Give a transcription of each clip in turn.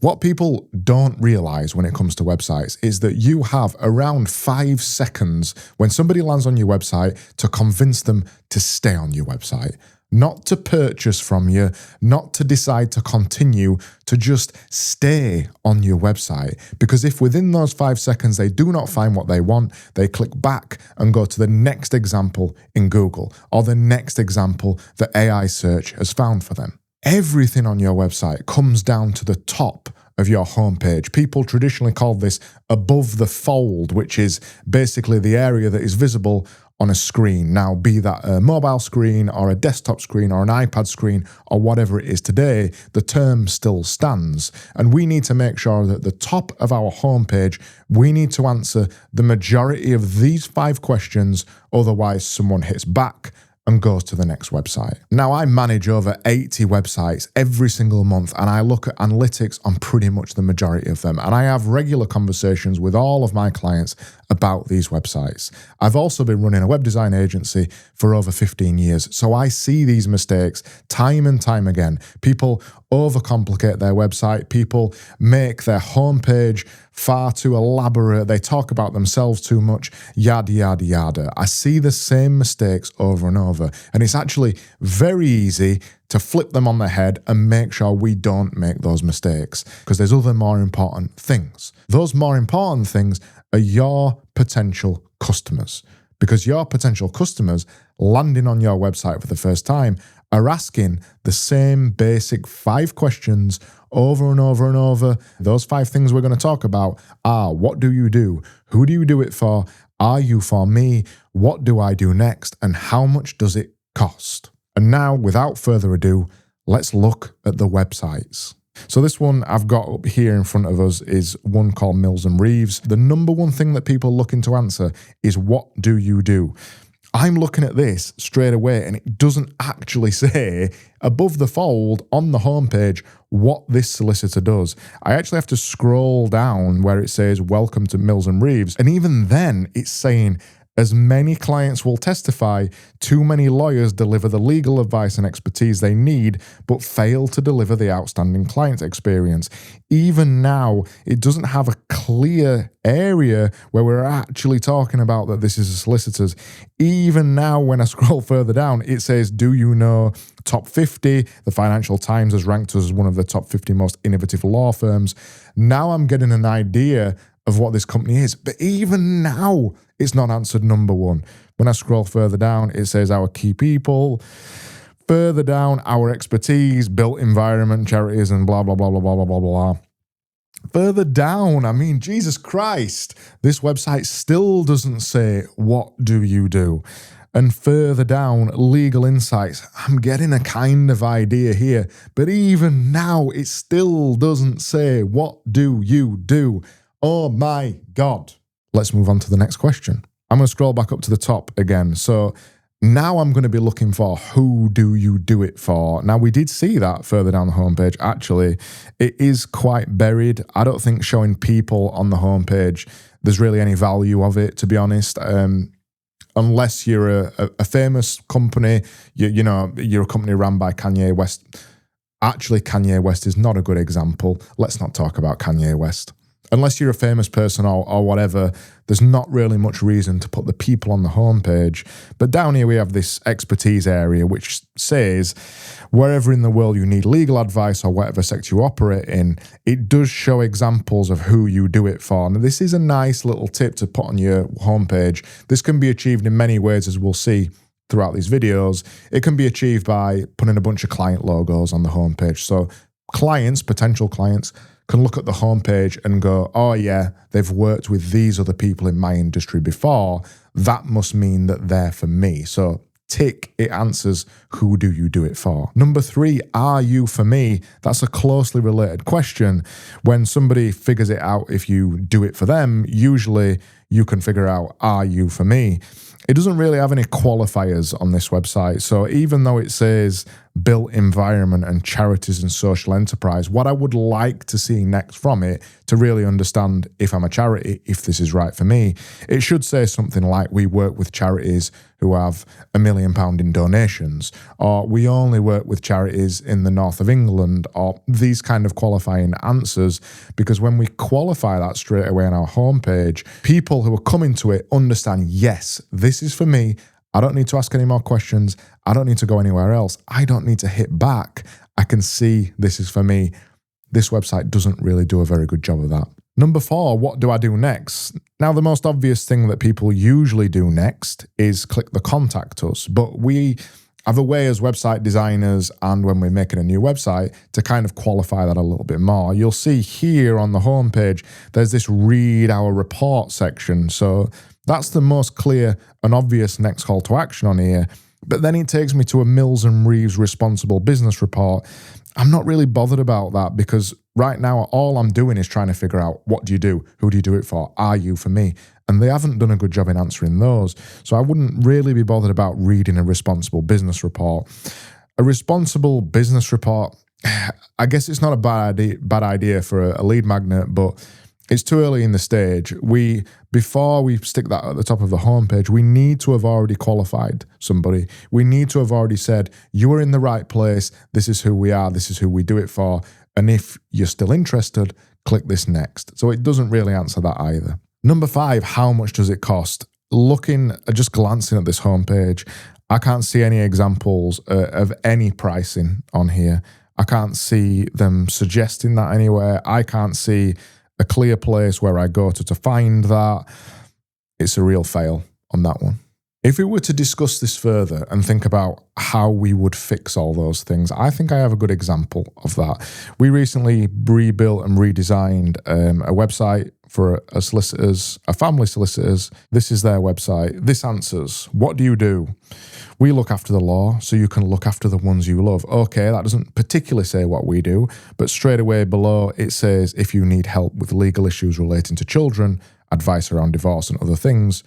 What people don't realize when it comes to websites is that you have around 5 seconds when somebody lands on your website to convince them to stay on your website. Not to purchase from you, not to decide to continue, to just stay on your website. Because if within those 5 seconds they do not find what they want, they click back and go to the next example in Google or the next example that AI search has found for them. Everything on your website comes down to the top of your homepage. People traditionally call this above the fold, which is basically the area that is visible on a screen. Now, be that a mobile screen or a desktop screen or an iPad screen or whatever it is today, the term still stands. And we need to make sure that the top of our homepage, we need to answer the majority of these 5 questions, otherwise someone hits back and goes to the next website. Now, I manage over 80 websites every single month, and I look at analytics on pretty much the majority of them. And I have regular conversations with all of my clients about these websites. I've also been running a web design agency for over 15 years, so I see these mistakes time and time again. People overcomplicate their website. People make their homepage far too elaborate. They talk about themselves too much, yada, yada, yada. I see the same mistakes over and over. And it's actually very easy to flip them on the head and make sure we don't make those mistakes, because there's other more important things. Those more important things are your potential customers, because your potential customers landing on your website for the first time are asking the same basic 5 questions over and over and over. Those 5 things we're going to talk about are: what do you do? Who do you do it for? Are you for me? What do I do next? And how much does it cost? And now, without further ado, let's look at the websites. So this one I've got up here in front of us is one called Mills and Reeves. The number one thing that people are looking to answer is, what do you do? I'm looking at this straight away, and it doesn't actually say above the fold on the homepage what this solicitor does. I actually have to scroll down where it says welcome to Mills and Reeves. And even then it's saying, as many clients will testify, too many lawyers deliver the legal advice and expertise they need, but fail to deliver the outstanding client experience. Even now, it doesn't have a clear area where we're actually talking about that this is a solicitor's. Even now, when I scroll further down, it says, do you know top 50? The Financial Times has ranked us as one of the top 50 most innovative law firms. Now I'm getting an idea of what this company is. But even now, it's not answered number 1. When I scroll further down, it says our key people. Further down, our expertise, built environment, charities, and blah, blah, blah, blah, blah, blah, blah, blah. Further down, I mean, Jesus Christ, this website still doesn't say, what do you do? And further down, legal insights. I'm getting a kind of idea here, but even now, it still doesn't say, what do you do? Oh my God. Let's move on to the next question. I'm going to scroll back up to the top again. So now I'm going to be looking for, who do you do it for? Now, we did see that further down the homepage. Actually, it is quite buried. I don't think showing people on the homepage, there's really any value of it, to be honest. Unless you're a famous company, you know, you're a company run by Kanye West. Actually, Kanye West is not a good example. Let's not talk about Kanye West. Unless you're a famous person or whatever, there's not really much reason to put the people on the homepage. But down here we have this expertise area, which says wherever in the world you need legal advice or whatever sector you operate in, it does show examples of who you do it for. Now, this is a nice little tip to put on your homepage. This can be achieved in many ways, as we'll see throughout these videos. It can be achieved by putting a bunch of client logos on the homepage. So clients, potential clients, can look at the homepage and go, oh yeah, they've worked with these other people in my industry before. That must mean that they're for me. So tick, it answers, who do you do it for? Number 3, are you for me? That's a closely related question. When somebody figures it out if you do it for them, usually you can figure out, are you for me? It doesn't really have any qualifiers on this website. So even though it says built environment and charities and social enterprise, what I would like to see next from it to really understand if I'm a charity, if this is right for me, it should say something like we work with charities who have £1 million in donations, or we only work with charities in the north of England, or these kind of qualifying answers, because when we qualify that straight away on our homepage, people who are coming to it understand, yes, this is for me. I don't need to ask any more questions. I don't need to go anywhere else. I don't need to hit back. I can see this is for me. This website doesn't really do a very good job of that. Number 4, what do I do next? Now, the most obvious thing that people usually do next is click the contact us, but we have a way as website designers and when we're making a new website to kind of qualify that a little bit more. You'll see here on the homepage, there's this read our report section. So that's the most clear and obvious next call to action on here. But then it takes me to a Mills and Reeves responsible business report. I'm not really bothered about that because right now all I'm doing is trying to figure out, what do you do? Who do you do it for? Are you for me? And they haven't done a good job in answering those. So I wouldn't really be bothered about reading a responsible business report. A responsible business report, I guess it's not a bad idea for a lead magnet, but it's too early in the stage. Before we stick that at the top of the homepage, we need to have already qualified somebody. We need to have already said, you are in the right place. This is who we are. This is who we do it for. And if you're still interested, click this next. So it doesn't really answer that either. Number 5, how much does it cost? Just glancing at this homepage, I can't see any examples of any pricing on here. I can't see them suggesting that anywhere. I can't see a clear place where I go to find that. It's a real fail on that one. If we were to discuss this further and think about how we would fix all those things, I think I have a good example of that. We recently rebuilt and redesigned a website for a family solicitors. This is their website. This answers, what do you do? We look after the law, so you can look after the ones you love. Okay, that doesn't particularly say what we do, but straight away below it says if you need help with legal issues relating to children, advice around divorce and other things,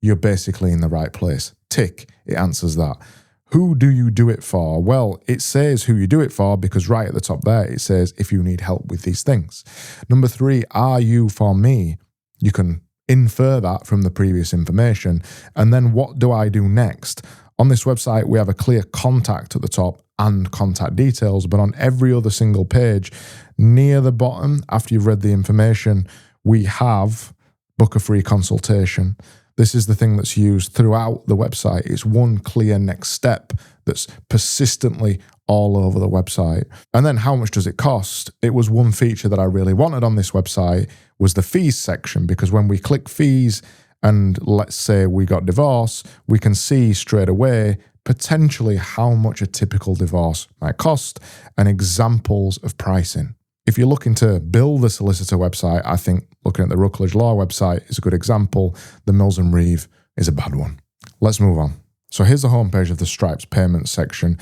you're basically in the right place. Tick, it answers that. Who do you do it for? Well, it says who you do it for because right at the top there, it says if you need help with these things. Number 3, are you for me? You can infer that from the previous information. And then what do I do next? On this website, we have a clear contact at the top and contact details, but on every other single page, near the bottom, after you've read the information, we have book a free consultation. This is the thing that's used throughout the website. It's one clear next step that's persistently all over the website. And then how much does it cost? It was one feature that I really wanted on this website was the fees section, because when we click fees and let's say we got divorce, we can see straight away potentially how much a typical divorce might cost and examples of pricing. If you're looking to build a solicitor website, I think looking at the Routledge Law website is a good example. The Mills and Reeve is a bad one. Let's move on. So here's the homepage of the Stripes payments section.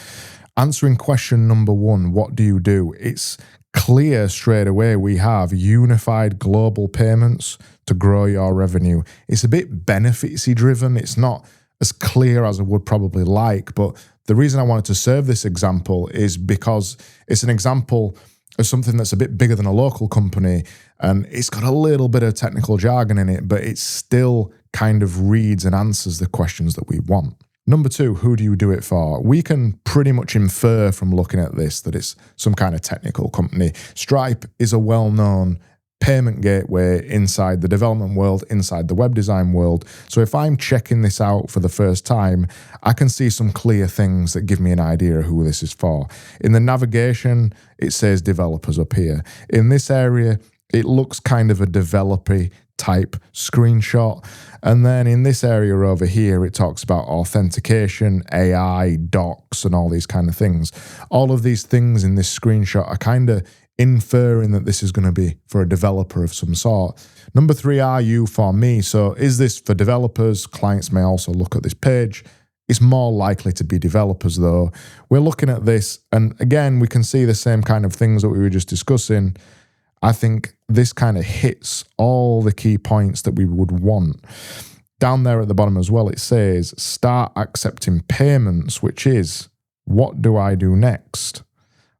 Answering question number 1, what do you do? It's clear straight away we have unified global payments to grow your revenue. It's a bit benefitsy driven. It's not as clear as I would probably like, but the reason I wanted to serve this example is because it's an example of something that's a bit bigger than a local company, and it's got a little bit of technical jargon in it, but it still kind of reads and answers the questions that we want. Number 2, who do you do it for? We can pretty much infer from looking at this that it's some kind of technical company. Stripe is a well-known payment gateway inside the development world, inside the web design world. So if I'm checking this out for the first time, I can see some clear things that give me an idea of who this is for. In the navigation, it says developers up here. In this area, it looks kind of a developer type screenshot. And then in this area over here, it talks about authentication, AI, docs, and all these kind of things. All of these things in this screenshot are kind of inferring that this is going to be for a developer of some sort. Number 3, are you for me? So is this for developers? Clients may also look at this page. It's more likely to be developers though. We're looking at this and again, we can see the same kind of things that we were just discussing. I think this kind of hits all the key points that we would want. Down there at the bottom as well, it says, start accepting payments, which is, what do I do next?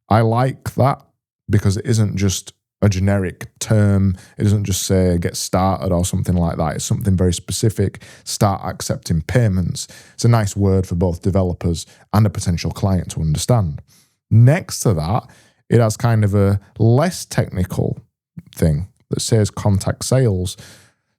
I like that because it isn't just a generic term. It doesn't just say get started or something like that. It's something very specific. Start accepting payments. It's a nice word for both developers and a potential client to understand. Next to that, it has kind of a less technical thing that says contact sales.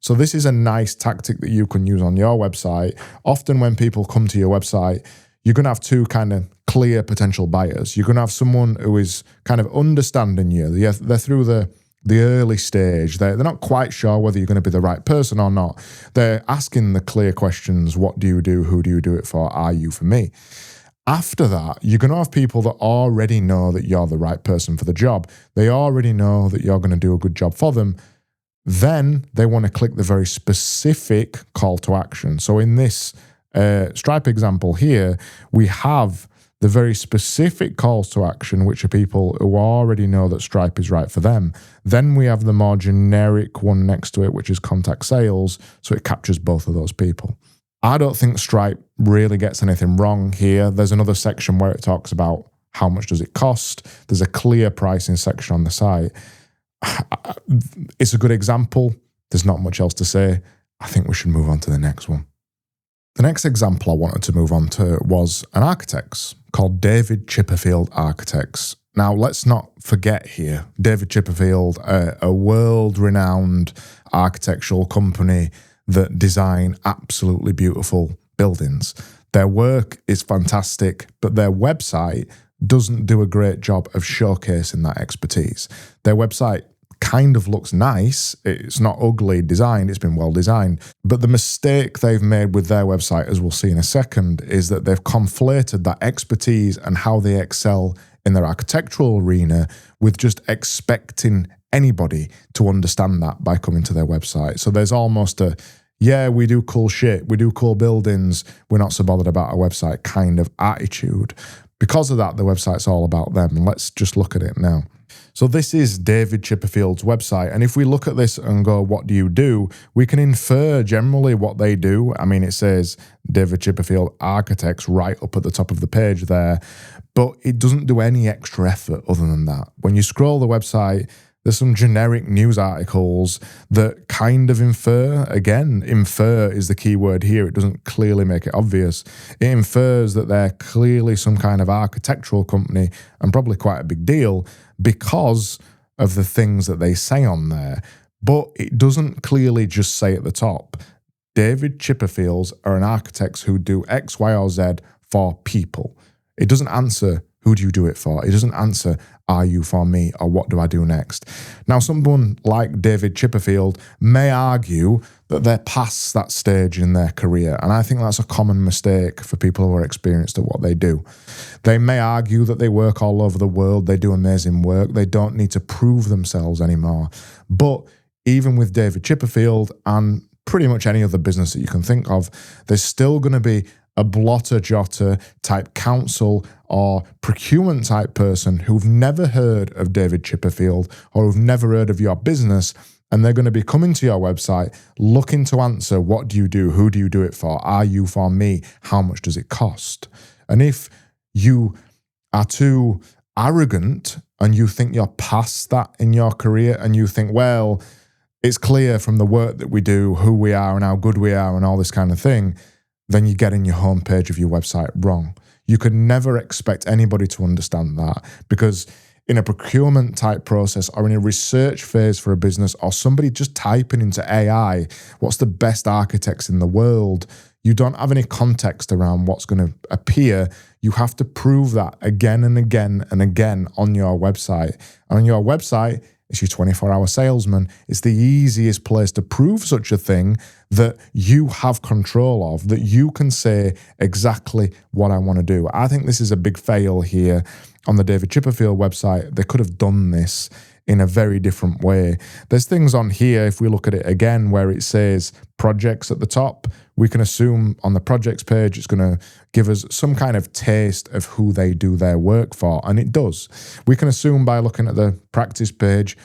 So this is a nice tactic that you can use on your website. Often when people come to your website, you're going to have two kind of clear potential buyers. You're going to have someone who is kind of understanding you. They're through the early stage. They're not quite sure whether you're going to be the right person or not. They're asking the clear questions. What do you do? Who do you do it for? Are you for me? After that, you're going to have people that already know that you're the right person for the job. They already know that you're going to do a good job for them. Then they want to click the very specific call to action. So in this Stripe example here, we have the very specific calls to action, which are people who already know that Stripe is right for them. Then we have the more generic one next to it, which is contact sales. So it captures both of those people. I don't think Stripe really gets anything wrong here. There's another section where it talks about how much does it cost. There's a clear pricing section on the site. It's a good example. There's not much else to say. I think we should move on to the next one. The next example I wanted to move on to was an architect's called David Chipperfield Architects. Now, let's not forget here, David Chipperfield, a world-renowned architectural company that design absolutely beautiful buildings. Their work is fantastic, but their website doesn't do a great job of showcasing that expertise. Their website kind of looks nice. It's not ugly designed. It's been well designed. But the mistake they've made with their website, as we'll see in a second, is that they've conflated that expertise and how they excel in their architectural arena with just expecting anybody to understand that by coming to their website. So there's almost a, yeah, we do cool shit, we do cool buildings, we're not so bothered about our website kind of attitude. Because of that, the website's all about them. And let's just look at it now. So this is David Chipperfield's website. And if we look at this and go, what do you do? We can infer generally what they do. I mean, it says David Chipperfield Architects right up at the top of the page there, but it doesn't do any extra effort other than that. When you scroll the website, there's some generic news articles that kind of infer. Again, infer is the key word here. It doesn't clearly make it obvious. It infers that they're clearly some kind of architectural company and probably quite a big deal because of the things that they say on there. But it doesn't clearly just say at the top, David Chipperfields are an architects who do X, Y, or Z for people. It doesn't answer who do you do it for. It doesn't answer, are you for me, or what do I do next? Now, someone like David Chipperfield may argue that they're past that stage in their career, and I think that's a common mistake for people who are experienced at what they do. They may argue that they work all over the world, they do amazing work, they don't need to prove themselves anymore. But even with David Chipperfield and pretty much any other business that you can think of, there's still going to be a blotter jotter type counsel or procurement type person who've never heard of David Chipperfield or who've never heard of your business, and they're going to be coming to your website looking to answer, what do you do? Who do you do it for? Are you for me? How much does it cost? And if you are too arrogant and you think you're past that in your career and you think, well, it's clear from the work that we do who we are and how good we are and all this kind of thing, then you're getting your homepage of your website wrong. You could never expect anybody to understand that, because in a procurement type process or in a research phase for a business, or somebody just typing into AI, what's the best architects in the world, you don't have any context around what's going to appear. You have to prove that again and again and again on your website. And on your website, it's your 24-hour salesman. It's the easiest place to prove such a thing, that you have control of, that you can say exactly what I want to do. I think this is a big fail here on the David Chipperfield website. They could have done this in a very different way. There's things on here, if we look at it again, where it says projects at the top. We can assume on the projects page, it's going to give us some kind of taste of who they do their work for, and it does. We can assume by looking at the practice page,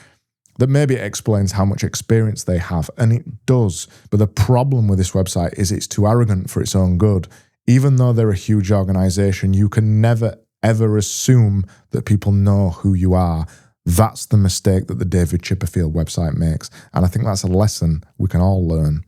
that maybe it explains how much experience they have, and it does. But the problem with this website is it's too arrogant for its own good. Even though they're a huge organization, you can never, ever assume that people know who you are. That's the mistake that the David Chipperfield website makes. And I think that's a lesson we can all learn.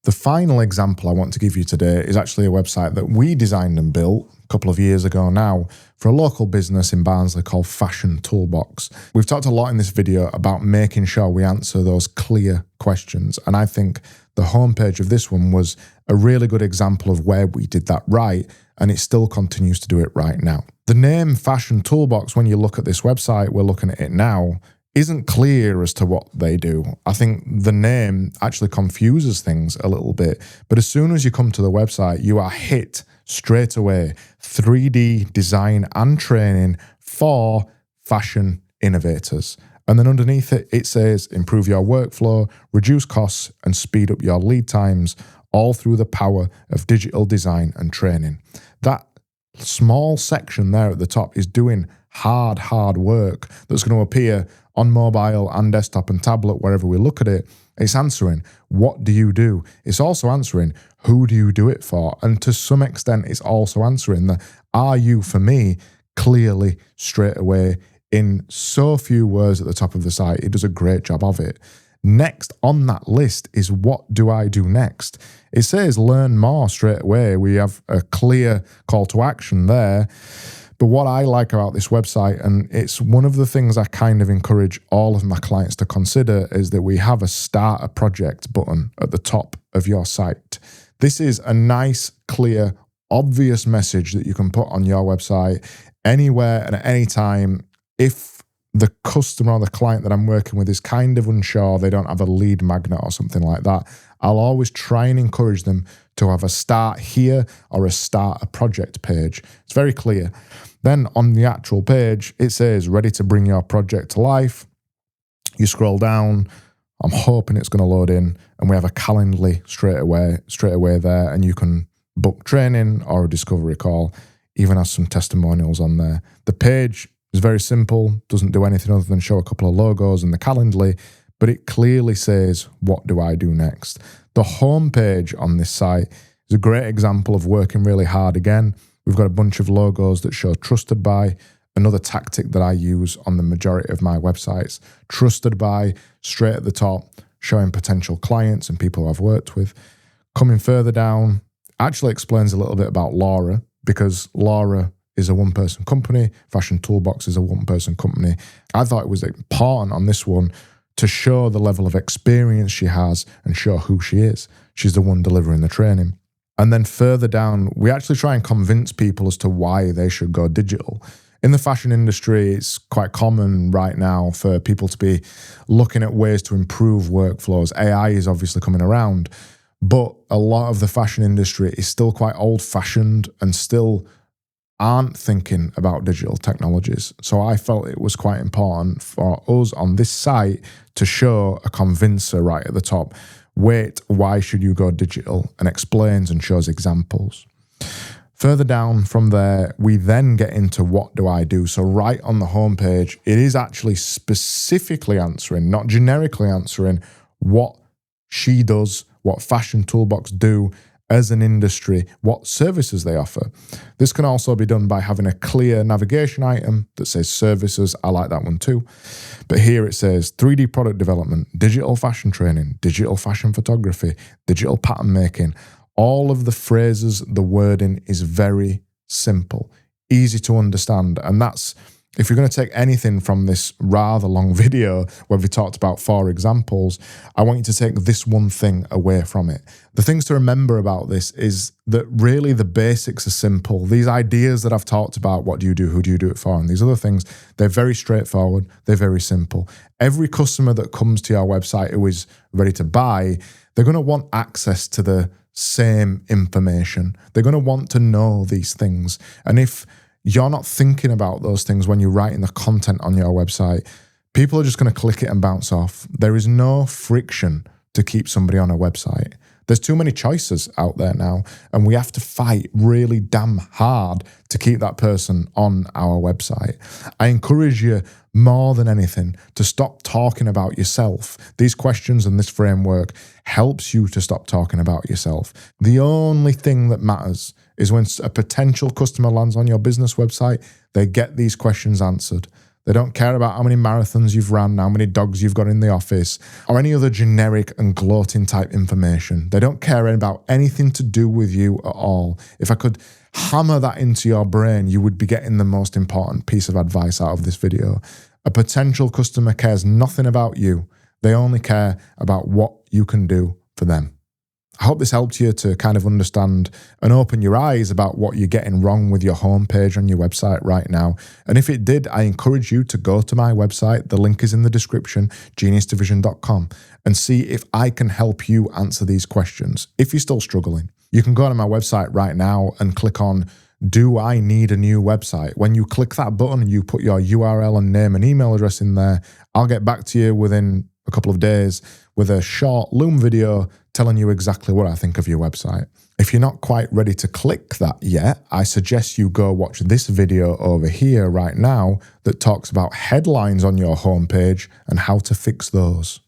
The final example I want to give you today is actually a website that we designed and built a couple of years ago now for a local business in Barnsley called Fashion Toolbox. We've talked a lot in this video about making sure we answer those clear questions. And I think the homepage of this one was a really good example of where we did that right, and it still continues to do it right now. The name Fashion Toolbox, when you look at this website, we're looking at it now, isn't clear as to what they do. I think the name actually confuses things a little bit, but as soon as you come to the website, you are hit straight away. 3D design and training for fashion innovators. And then underneath it, it says improve your workflow, reduce costs, and speed up your lead times, all through the power of digital design and training. That small section there at the top is doing hard work that's going to appear on mobile and desktop and tablet, wherever we look at it. It's answering, what do you do? It's also answering, who do you do it for? And to some extent, it's also answering the, are you for me? Clearly, straight away, in so few words at the top of the site. It does a great job of it. Next on that list is, what do I do next? It says learn more straight away. We have a clear call to action there. But what I like about this website, and it's one of the things I kind of encourage all of my clients to consider, is that we have a start a project button at the top of your site. This is a nice, clear, obvious message that you can put on your website anywhere and at any time. If the customer or the client that I'm working with is kind of unsure, they don't have a lead magnet or something like that, I'll always try and encourage them to have a start here or a start a project page. It's very clear. Then on the actual page, it says ready to bring your project to life. You scroll down. I'm hoping it's going to load in, and we have a Calendly straight away there, and you can book training or a discovery call. Even has some testimonials on there. The page is very simple, doesn't do anything other than show a couple of logos and the Calendly, but it clearly says, what do I do next? The homepage on this site is a great example of working really hard again. We've got a bunch of logos that show trusted by, another tactic that I use on the majority of my websites. Trusted by, straight at the top, showing potential clients and people I've worked with. Coming further down, actually explains a little bit about Laura, because Laura is a one-person company. Fashion Toolbox is a one-person company. I thought it was important on this one to show the level of experience she has and show who she is. She's the one delivering the training. And then further down, we actually try and convince people as to why they should go digital. In the fashion industry, it's quite common right now for people to be looking at ways to improve workflows. AI is obviously coming around, but a lot of the fashion industry is still quite old-fashioned and still aren't thinking about digital technologies. So I felt it was quite important for us on this site to show a convincer right at the top. Wait, why should you go digital? And explains and shows examples. Further down from there, we then get into what do I do? So right on the homepage, it is actually specifically answering, not generically answering, what she does, what Fashion Toolbox do as an industry, what services they offer. This can also be done by having a clear navigation item that says services. I like that one too. But here it says 3D product development, digital fashion training, digital fashion photography, digital pattern making. All of the phrases, the wording is very simple, easy to understand. And that's, if you're going to take anything from this rather long video where we talked about 4 examples, I want you to take this one thing away from it. The things to remember about this is that really the basics are simple. These ideas that I've talked about, what do you do, who do you do it for, and these other things, they're very straightforward, they're very simple. Every customer that comes to your website who is ready to buy, they're going to want access to the same information. They're going to want to know these things. And if you're not thinking about those things when you're writing the content on your website, people are just going to click it and bounce off. There is no friction to keep somebody on a website. There's too many choices out there now, and we have to fight really damn hard to keep that person on our website. I encourage you more than anything to stop talking about yourself. These questions and this framework helps you to stop talking about yourself. The only thing that matters is when a potential customer lands on your business website, they get these questions answered. They don't care about how many marathons you've run, how many dogs you've got in the office, or any other generic and gloating type information. They don't care about anything to do with you at all. If I could hammer that into your brain, you would be getting the most important piece of advice out of this video. A potential customer cares nothing about you. They only care about what you can do for them. I hope this helped you to kind of understand and open your eyes about what you're getting wrong with your homepage on your website right now. And if it did, I encourage you to go to my website. The link is in the description, geniusdivision.com, and see if I can help you answer these questions. If you're still struggling, you can go to my website right now and click on Do I Need a New Website? When you click that button, you put your URL and name and email address in there. I'll get back to you within a couple of days with a short Loom video telling you exactly what I think of your website. If you're not quite ready to click that yet, I suggest you go watch this video over here right now that talks about headlines on your homepage and how to fix those.